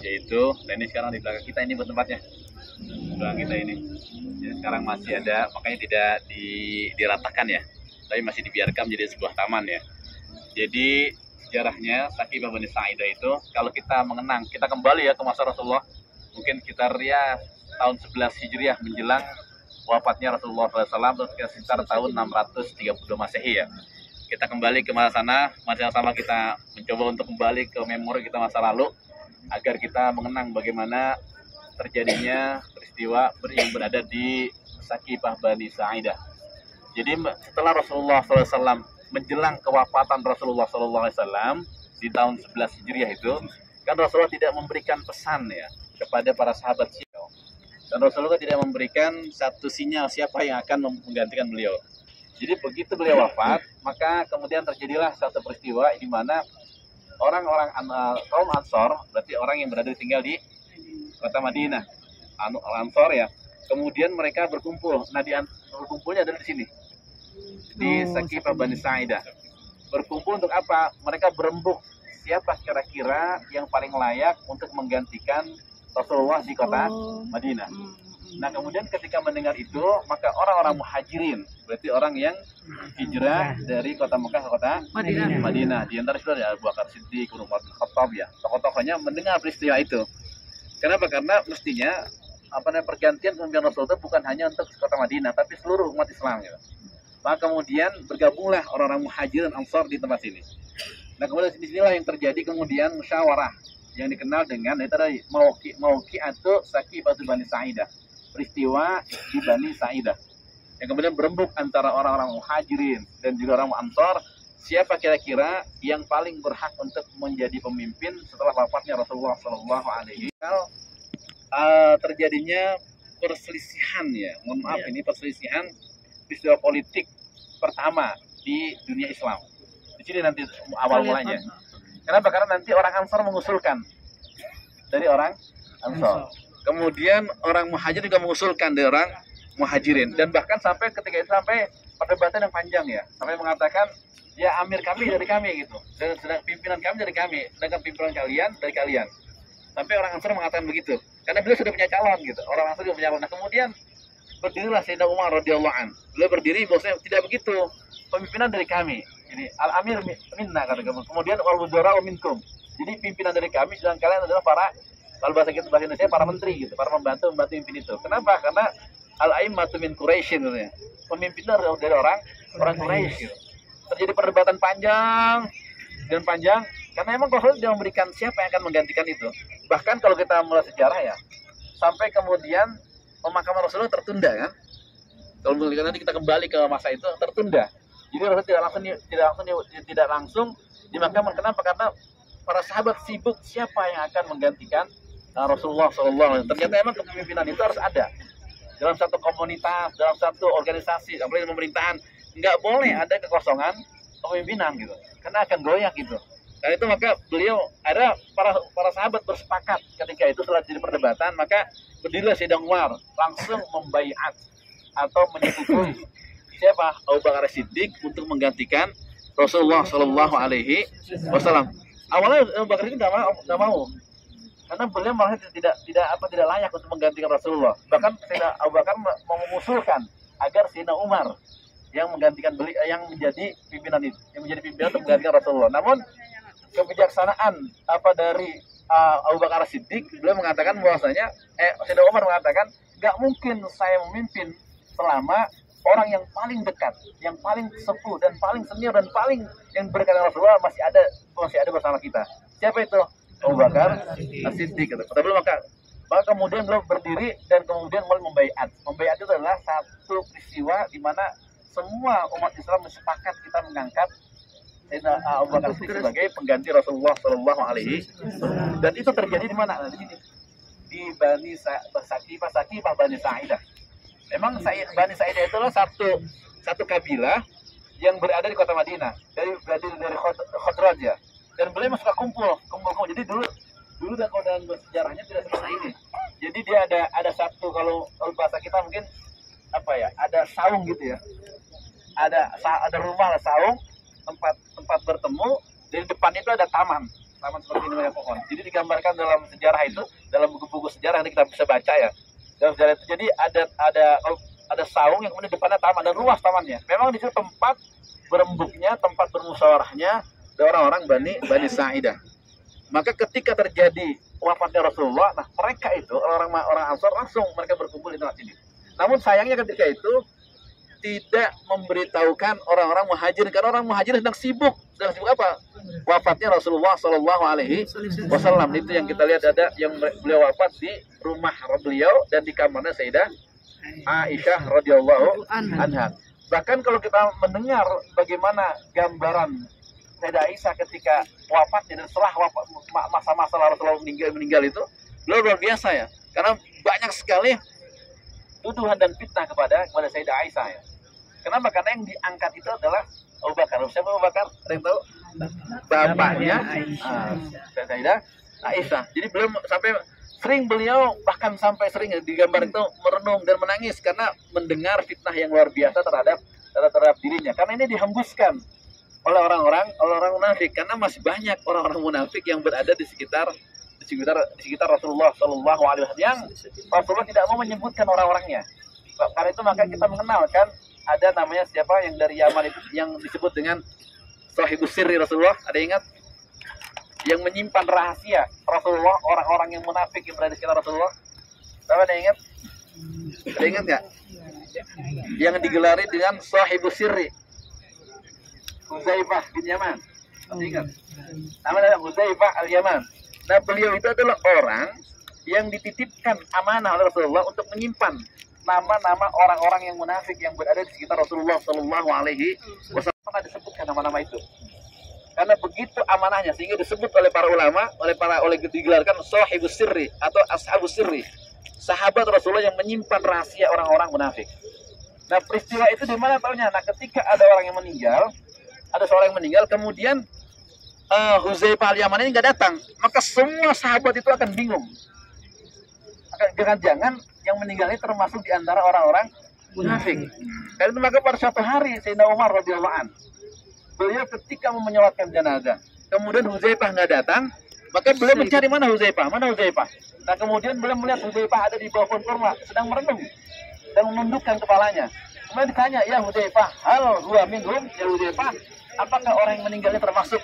yaitu, dan ini sekarang di belakang kita ini buat tempatnya, di belakang kita ini. Jadi sekarang masih ada, makanya tidak diratakan ya, tapi masih dibiarkan menjadi sebuah taman ya. Jadi sejarahnya Sakifah Bani Sa'idah itu, kalau kita mengenang, kita kembali ya ke masa Rasulullah, mungkin sekitar ya tahun 11 Hijriah menjelang wafatnya Rasulullah SAW, sekitar tahun 632 Masehi ya. Kita kembali ke masa sana, masa yang sama kita mencoba untuk kembali ke memori kita masa lalu, agar kita mengenang bagaimana terjadinya peristiwa yang berada di Sakifah Bani Sa'idah. Jadi setelah Rasulullah SAW, menjelang kewafatan Rasulullah SAW di tahun 11 Hijriah itu, kan Rasulullah tidak memberikan pesan ya kepada para sahabat beliau. Dan Rasulullah tidak memberikan satu sinyal siapa yang akan menggantikan beliau. Jadi begitu beliau wafat, maka kemudian terjadilah satu peristiwa di mana orang-orang kaum Ansor, berarti orang yang tinggal di kota Madinah, Ansor ya. Kemudian mereka berkumpul. Nah, berkumpulnya adalah di sini, di Sakifah Bani Sa'idah. Berkumpul untuk apa? Mereka berembuk siapa kira-kira yang paling layak untuk menggantikan Rasulullah di kota Madinah. Nah, kemudian ketika mendengar itu, maka orang-orang muhajirin, berarti orang yang hijrah dari kota Mekah ke kota Madinah. Di antara itu ada Abu Bakar Siddiq, Umar bin Khattab ya. Tokoh-tokohnya mendengar peristiwa itu. Kenapa? Karena mestinya pergantian pemimpin Rasul itu bukan hanya untuk kota Madinah, tapi seluruh umat Islam gitu. Maka kemudian bergabunglah orang-orang muhajirin Ansar di tempat ini. Nah, kemudian disinilah yang terjadi kemudian musyawarah yang dikenal dengan itu tadi Mauqi atau Sakifah Bani Sa'idah. Peristiwa di Bani Sa'idah yang kemudian berembuk antara orang-orang muhajirin dan juga orang Ansar, siapa kira-kira yang paling berhak untuk menjadi pemimpin setelah wafatnya Rasulullah SAW. Terjadinya perselisihan ya, mohon maaf ini perselisihan peristiwa politik pertama di dunia Islam. Di sini nanti awal mulanya. Kenapa? Karena nanti orang Ansar mengusulkan dari orang Ansar. Kemudian orang muhajir juga mengusulkan dari orang muhajirin. Dan bahkan sampai ketika itu sampai perdebatan yang panjang ya. Sampai mengatakan, ya amir kami dari kami gitu. Dan sedang pimpinan kami dari kami. Sedangkan pimpinan kalian dari kalian. Sampai orang Ansar mengatakan begitu. Karena beliau sudah punya calon gitu. Orang Ansar sudah punya calon. Nah, kemudian berdirilah Sayyidina Umar radhiyallahu an. Beliau berdiri bahwasanya tidak begitu. Pemimpinan dari kami. Jadi al-amir minna kata kami. Kemudian wal-wuzara minkum. Jadi pimpinan dari kami, sedangkan kalian adalah para, kalau bahasa Indonesia para menteri gitu, para pembantu pimpin itu. Kenapa? Karena al-a'immatu min Quraisy gitu. Pemimpin dari orang Quraisy gitu. Terjadi perdebatan panjang dan panjang karena memang Rasul tidak memberikan siapa yang akan menggantikan itu. Bahkan kalau kita mulai sejarah ya, sampai kemudian pemakaman Rasulullah tertunda kan. Kalau nanti kita kembali ke masa itu tertunda. Jadi Rasul tidak langsung dimakamkan. Kenapa? Karena para sahabat sibuk siapa yang akan menggantikan Rasulullah SAW. Ternyata emang kepemimpinan itu harus ada dalam satu komunitas, dalam satu organisasi, apalagi pemerintahan. Nggak boleh ada kekosongan kepemimpinan gitu, karena akan goyah gitu. Dan itu maka beliau ada para sahabat bersepakat ketika itu setelah jadi perdebatan, maka berdirilah Sayyidina Umar langsung membaiat atau menyetujui siapa Abu Bakar Siddiq untuk menggantikan Rasulullah SAW. Awalnya Abu Bakar itu nggak mau. Karena beliau merasa tidak layak untuk menggantikan Rasulullah. Bahkan Sayyidina Abu Bakar mau mengusulkan agar Sayyidina Umar yang menggantikan beliau, yang menjadi pimpinan untuk menggantikan Rasulullah. Namun kebijaksanaan dari Abu Bakar Siddiq, beliau mengatakan bahwasanya Sayyidina Umar mengatakan nggak mungkin saya memimpin selama orang yang paling dekat, yang paling sepuh dan paling senior dan paling yang berkaitan Rasulullah masih ada bersama kita. Siapa itu? Abu Bakar As-Siddiq. Maka kemudian beliau berdiri dan kemudian mulai membaiat. Membaiat itu adalah satu peristiwa di mana semua umat Islam sepakat kita mengangkat Sayyidina Abu Bakar As-Siddiq sebagai pengganti Rasulullah SAW. Dan itu terjadi di mana? Di sini, di Bani Sakifah Bani Sa'idah. Memang Bani Sa'idah itu adalah satu kabilah yang berada di kota Madinah, dari Khadraj ya. Dan beliau suka kumpul. Jadi dulu dan kalau dalam sejarahnya tidak seperti ini. Jadi dia ada satu, kalau bahasa kita mungkin ada saung gitu ya. Ada rumah saung, tempat bertemu. Di depan itu ada taman. taman seperti ini banyak pohon. Jadi digambarkan dalam sejarah itu, dalam buku-buku sejarah yang kita bisa baca ya. Dalam sejarah itu jadi ada saung yang kemudian depannya taman dan luas tamannya. Memang di situ tempat berembuknya, tempat bermusyawarahnya orang-orang Bani Sa'idah. Maka ketika terjadi wafatnya Rasulullah, nah mereka itu orang Ansar langsung mereka berkumpul di tempat ini. Namun sayangnya ketika itu tidak memberitahukan orang-orang Muhajirin karena orang Muhajirin sedang sibuk apa? Wafatnya Rasulullah Shallallahu Alaihi Wasallam. Itu yang kita lihat ada yang beliau wafat di rumah beliau dan di kamarnya Sayyidah Aisyah radhiyallahu anha. Bahkan kalau kita mendengar bagaimana gambaran Sayyidah Aisyah ketika wafatnya dan setelah wafat masa-masa Rasulullah meninggal itu, luar biasa ya. Karena banyak sekali tuduhan dan fitnah kepada Sayyidah Aisyah ya. Kenapa? Karena yang diangkat itu adalah Abu Bakar. Siapa Abu Bakar? Ada yang tahu? Bapaknya Sayyidah Aisyah. Jadi beliau bahkan sampai sering digambar itu merenung dan menangis karena mendengar fitnah yang luar biasa terhadap dirinya. Karena ini dihembuskan oleh orang-orang munafik karena masih banyak orang-orang munafik yang berada di sekitar Rasulullah Shallallahu Alaihi Wasallam yang Rasulullah tidak mau menyebutkan orang-orangnya. Karena itu maka kita mengenalkan ada namanya siapa yang dari Yaman itu yang disebut dengan Sahibus Sirri Rasulullah. Ada ingat? Yang menyimpan rahasia Rasulullah, orang-orang yang munafik yang berada di sekitar Rasulullah. Ada ingat? Ada ingat nggak? Yang digelari dengan Sahibus Sirri, Huzaifah bin Yaman. Masih ingat? Namanya Huzaifah al-Yaman. Nah, beliau itu adalah orang yang dititipkan amanah oleh Rasulullah untuk menyimpan nama-nama orang-orang yang munafik yang berada di sekitar Rasulullah Shallallahu Alaihi Wasallam. Pernah disebutkan nama-nama itu. Karena begitu amanahnya sehingga disebut oleh para ulama, oleh digelarkan Sahibus Sirri atau Ashabus Sirri, sahabat Rasulullah yang menyimpan rahasia orang-orang munafik. Nah, peristiwa itu di mana tahunya? Nah, ketika ada orang yang meninggal, ada seorang yang meninggal, kemudian Huzaifah al-Yaman ini nggak datang, maka semua sahabat itu akan bingung. Jangan-jangan yang meninggal ini termasuk di antara orang-orang munafik. Karena itu maka pada suatu hari Sayyidina Umar radhiyallahu an, beliau ketika mau menyolatkan jenazah, kemudian Huzaifah nggak datang, maka beliau mencari mana Huzaifah. Nah, kemudian beliau melihat Huzaifah ada di bawah pohon kurma sedang merenung dan menundukkan kepalanya. Kemudian ditanya, ya Huzaifah, hal huwa minhum, ya Huzaifah, apakah orang yang meninggalnya termasuk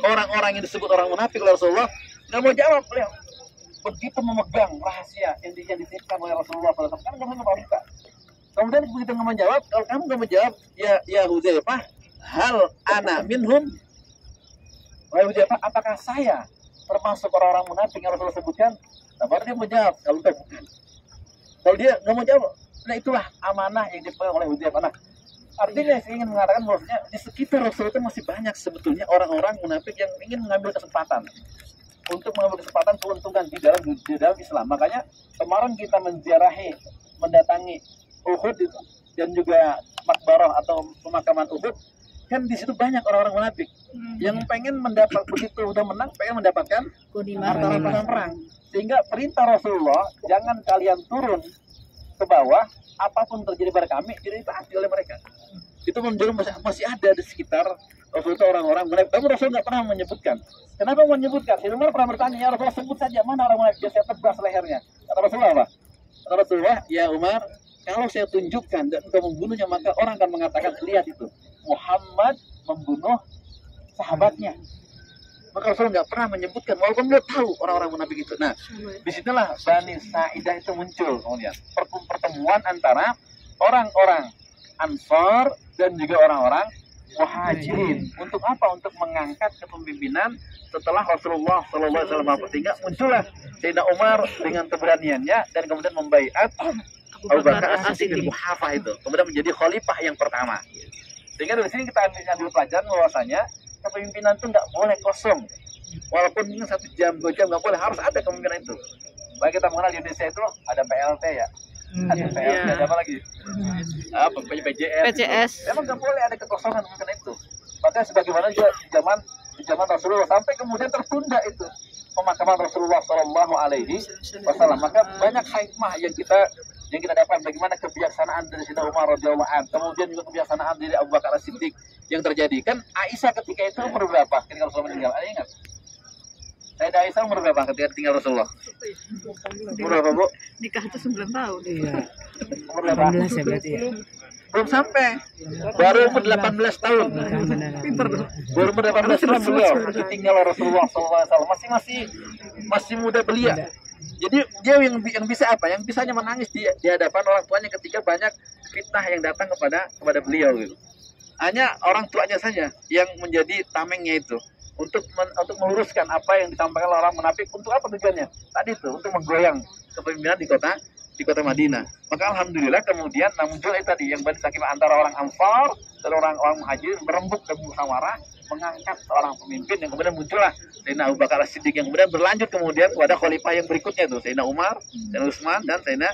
orang-orang yang disebut orang munafik oleh Rasulullah? Nggak mau jawab beliau. Begitu memegang rahasia yang dititipkan oleh Rasulullah SAW, kan nggak mau buka. Kemudian begitu nggak menjawab, kalau kamu nggak menjawab, ya Huzaifah, hal ana minhum, wahai Huzaifah, apakah saya termasuk orang-orang munafik yang Rasulullah sebutkan? Nah, baru dia menjawab, kalau bukan. Kalau dia nggak mau jawab, nah itulah amanah yang dipegang oleh Huzaifah. Nah, artinya saya ingin mengatakan bahwasanya di sekitar Rasul itu masih banyak sebetulnya orang-orang munafik yang ingin mengambil kesempatan untuk mengambil kesempatan keuntungan di dalam Islam. Makanya kemarin kita mendatangi Uhud itu dan juga Makbarah atau pemakaman Uhud, kan di situ banyak orang-orang munafik yang pengen mendapat, begitu udah menang pengen mendapatkan harta rampasan perang. Sehingga perintah Rasulullah, jangan kalian turun ke bawah, apapun terjadi pada kami tidak ditaati oleh mereka. Itu masih ada di sekitar Rasul itu orang-orang munafik. Tapi Rasul nggak pernah menyebutkan. Kenapa menyebutkan? Sayyidina Umar pernah bertanya, ya Rasulullah sebut saja mana orang munafik, saya tebas lehernya. Kata Rasulullah apa? Kata Rasulullah, ya Umar, kalau saya tunjukkan dan engkau membunuhnya, maka orang akan mengatakan, lihat itu, Muhammad membunuh sahabatnya. Maka Rasulullah nggak pernah menyebutkan, walaupun beliau tahu orang-orang munafik itu. Nah, disitulah Bani Sa'idah itu muncul kemudian. Pertemuan antara orang-orang Ansar dan juga orang-orang Muhajirin. Untuk apa? Untuk mengangkat kepemimpinan setelah Rasulullah SAW. Sehingga muncullah Sayyidina Umar dengan keberaniannya dan kemudian membaiat Abu Bakar As-Siddiq bin Quhafah itu. Kemudian menjadi khalifah yang pertama. Sehingga dari sini kita ambil pelajaran bahwasanya kepemimpinan itu nggak boleh kosong. Walaupun 1 jam, 2 jam nggak boleh, harus ada kepemimpinan itu. Baik kita mengenal di Indonesia itu ada PLT ya. Ada PLT, ada apa lagi? Apa PJS. Memang nggak boleh ada kekosongan kepemimpinan itu. Maka sebagaimana juga di zaman Rasulullah sampai kemudian tertunda itu pemakaman Rasulullah Shallallahu Alaihi Wasallam. Maka banyak hikmah yang kita dapat bagaimana kebijaksanaan dari Sayyidina Umar radhiyallahu anhu, kemudian juga kebijaksanaan dari Abu Bakar As-Siddiq yang terjadi. Kan Aisyah ketika itu umur berapa ketika Rasulullah meninggal? Ada ingat? Sayyidah Aisyah umur berapa ketika tinggal Rasulullah? Umur berapa, Bu? Nikah itu 9 tahun. Iya. Umur berapa? 18 ya berarti ya. Belum sampai. Baru umur 18 tahun. Pinter dong. Baru umur 18 tahun beliau ditinggal Rasulullah SAW. Masih muda belia. Jadi dia yang bisa apa? Yang bisanya menangis di hadapan orang tuanya ketika banyak fitnah yang datang kepada beliau gitu. Hanya orang tuanya saja yang menjadi tamengnya itu untuk meluruskan apa yang disampaikan oleh orang munafik. Untuk apa tujuannya? Tadi itu untuk menggoyang kepemimpinan di kota Madinah. Maka alhamdulillah kemudian muncul itu tadi yang sakit antara orang Ansar dan orang Muhajir berembuk dan musyawarah mengangkat seorang pemimpin yang kemudian muncullah Sayyidina Abu Bakar As-Siddiq yang kemudian berlanjut kemudian kepada khalifah yang berikutnya itu Sayyidina Umar, Sayyidina Utsman dan Sayyidina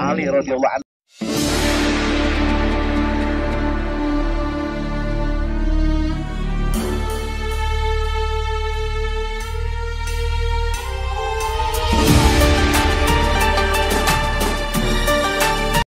Ali radhiyallahu anhu.